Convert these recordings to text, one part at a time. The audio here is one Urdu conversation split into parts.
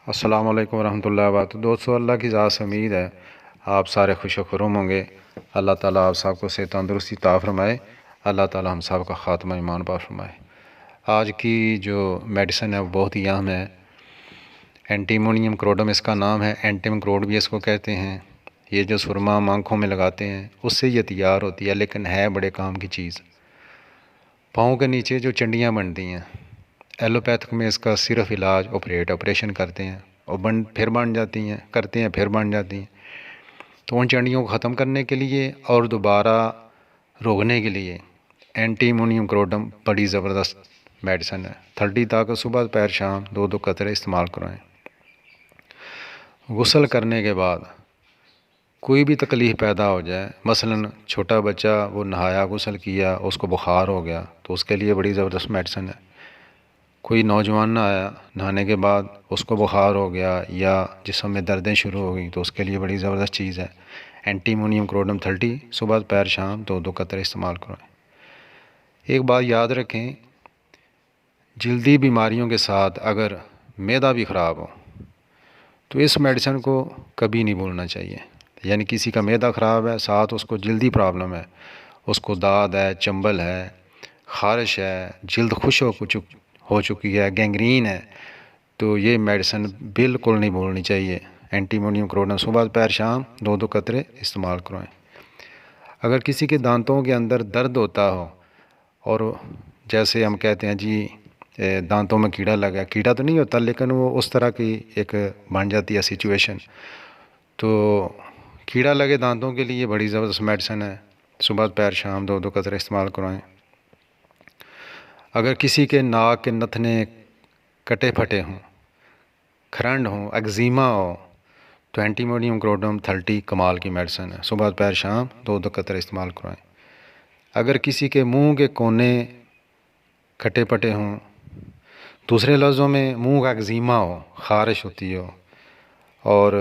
السلام علیکم ورحمۃ اللہ وبرکاتہ۔ دوستو، اللہ کی ذات سے امید ہے آپ سارے خوش و خرم ہوں گے۔ اللہ تعالیٰ آپ سب کو صحت تندرستی عطا فرمائے۔ اللہ تعالیٰ ہم سب کا خاتمہ ایمان پا فرمائے۔ آج کی جو میڈیسن ہے وہ بہت ہی اہم ہے۔ اینٹی امونیم کروڈم اس کا نام ہے، اینٹیم کروڈ بھی اس کو کہتے ہیں۔ یہ جو سرما ہم آنکھوں میں لگاتے ہیں اس سے یہ تیار ہوتی ہے، لیکن ہے بڑے کام کی چیز۔ پاؤں کے نیچے جو چنڈیاں بنتی ہیں، ایلوپیتھک میں اس کا صرف علاج آپریشن کرتے ہیں اور پھر بن جاتی ہیں، کرتے ہیں پھر بن جاتی ہیں۔ تو ان چنڈیوں کو ختم کرنے کے لیے اور دوبارہ روکنے کے لیے اینٹی امونیم کروڈم بڑی زبردست میڈیسن ہے۔ 30 طاقت صبح پیر شام 2 قطرے استعمال کرائیں۔ غسل کرنے کے بعد کوئی بھی تکلیف پیدا ہو جائے، مثلاً چھوٹا بچہ وہ نہایا غسل کیا اس کو بخار ہو گیا تو اس کے لیے بڑی زبردست میڈیسن ہے۔ کوئی نوجوان نہ آیا، نہانے کے بعد اس کو بخار ہو گیا یا جسم میں دردیں شروع ہو گئیں تو اس کے لیے بڑی زبردست چیز ہے اینٹی امونیم کروڈم 30 صبح پیر شام 2 قطرے استعمال کرائیں۔ ایک بات یاد رکھیں، جلدی بیماریوں کے ساتھ اگر معدہ بھی خراب ہو تو اس میڈیسن کو کبھی نہیں بھولنا چاہیے۔ یعنی کسی کا معدہ خراب ہے، ساتھ اس کو جلدی پرابلم ہے، اس کو داد ہے، چنبل ہے، خارش ہے، جلد خشک ہو چکی ہے، گینگرین ہے، تو یہ میڈیسن بالکل نہیں بھولنی چاہیے۔ اینٹی امونیم کروڈم صبح پیر شام 2 قطرے استعمال کرائیں۔ اگر کسی کے دانتوں کے اندر درد ہوتا ہو اور جیسے ہم کہتے ہیں جی دانتوں میں کیڑا لگا، کیڑا تو نہیں ہوتا لیکن وہ اس طرح کی ایک بن جاتی ہے سچویشن، تو کیڑا لگے دانتوں کے لیے بڑی زبردست میڈیسن ہے، صبح پیر شام 2 قطرے استعمال کرائیں۔ اگر کسی کے ناک کے نتنے کٹے پھٹے ہوں، کھرنڈ ہوں، ایگزیما ہو تو اینٹی امونیم کروڈم 30 کمال کی میڈیسن ہے، صبح پیر شام 2 قطرے استعمال کرائیں۔ اگر کسی کے منہ کے کونے کٹے پھٹے ہوں، دوسرے لفظوں میں منہ کا ایگزیما ہو، خارش ہوتی ہو اور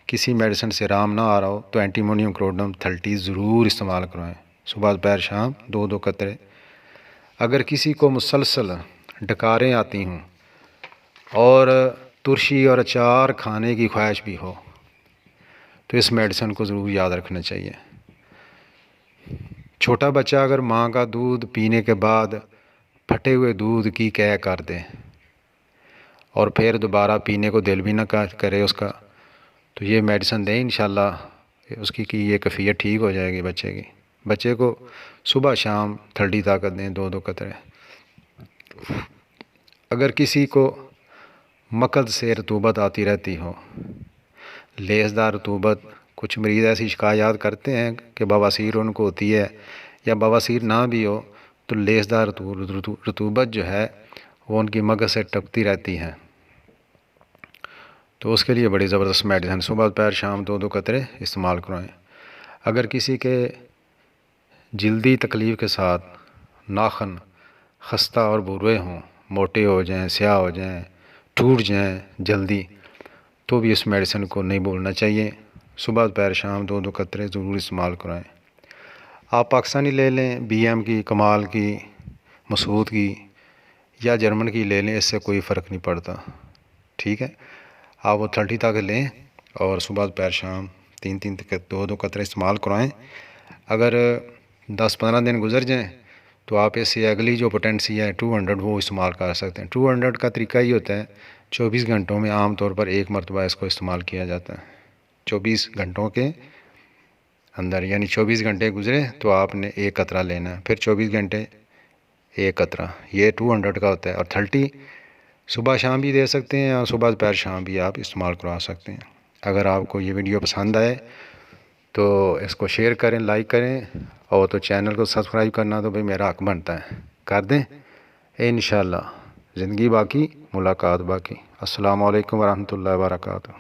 کسی میڈیسن سے آرام نہ آ رہا ہو تو اینٹی امونیم کروڈم 30 ضرور استعمال کرائیں، صبح پیر شام 2 قطرے۔ اگر کسی کو مسلسل ڈکاریں آتی ہوں اور ترشی اور اچار کھانے کی خواہش بھی ہو تو اس میڈیسن کو ضرور یاد رکھنا چاہیے۔ چھوٹا بچہ اگر ماں کا دودھ پینے کے بعد پھٹے ہوئے دودھ کی قے کر دے اور پھر دوبارہ پینے کو دل بھی نہ کرے اس کا، تو یہ میڈیسن دیں، انشاءاللہ اس کی یہ کیفیت ٹھیک ہو جائے گی بچے کی۔ بچے کو صبح شام 30 طاقت دیں 2 قطرے۔ اگر کسی کو مقد سے رطوبت آتی رہتی ہو، لیسدار رطوبت، کچھ مریض ایسی شکایات کرتے ہیں کہ بواسیر ان کو ہوتی ہے یا بواسیر نہ بھی ہو تو لیسدار رطوبت جو ہے وہ ان کی مغز سے ٹپکتی رہتی ہے، تو اس کے لیے بڑی زبردست میڈیسن صبح پیر شام 2 قطرے استعمال کرائیں۔ اگر کسی کے جلدی تکلیف کے ساتھ ناخن خستہ اور بھورے ہوں، موٹے ہو جائیں، سیاہ ہو جائیں، ٹوٹ جائیں جلدی، تو بھی اس میڈیسن کو نہیں بھولنا چاہیے، صبح پیر شام 2 قطرے ضرور استعمال کرائیں۔ آپ پاکستانی لے لیں، BM کی، کمال کی، مسعود کی یا جرمن کی لے لیں، اس سے کوئی فرق نہیں پڑتا، ٹھیک ہے۔ آپ وہ 30 طاقت لیں اور صبح پیر شام 2 قطرے استعمال کرائیں۔ اگر 10-15 دن گزر جائیں تو آپ اس سے اگلی جو پوٹینسی ہے 200 وہ استعمال کر سکتے ہیں۔ 200 کا طریقہ یہ ہوتا ہے 24 گھنٹوں میں عام طور پر 1 مرتبہ اس کو استعمال کیا جاتا ہے، 24 گھنٹوں کے اندر، یعنی 24 گھنٹے گزرے تو آپ نے 1 قطرہ لینا ہے، پھر 24 گھنٹے 1 قطرہ، یہ 200 کا ہوتا ہے۔ اور 30 صبح شام بھی دے سکتے ہیں اور صبح پیر شام بھی آپ استعمال کروا سکتے ہیں۔ اگر آپ کو یہ ویڈیو پسند آئے تو اس کو شیئر کریں، لائک کریں، اور تو چینل کو سبسکرائب کرنا تو بھئی میرا حق بنتا ہے، کر دیں۔ انشاءاللہ زندگی باقی، ملاقات باقی۔ السلام علیکم ورحمۃ اللہ وبرکاتہ۔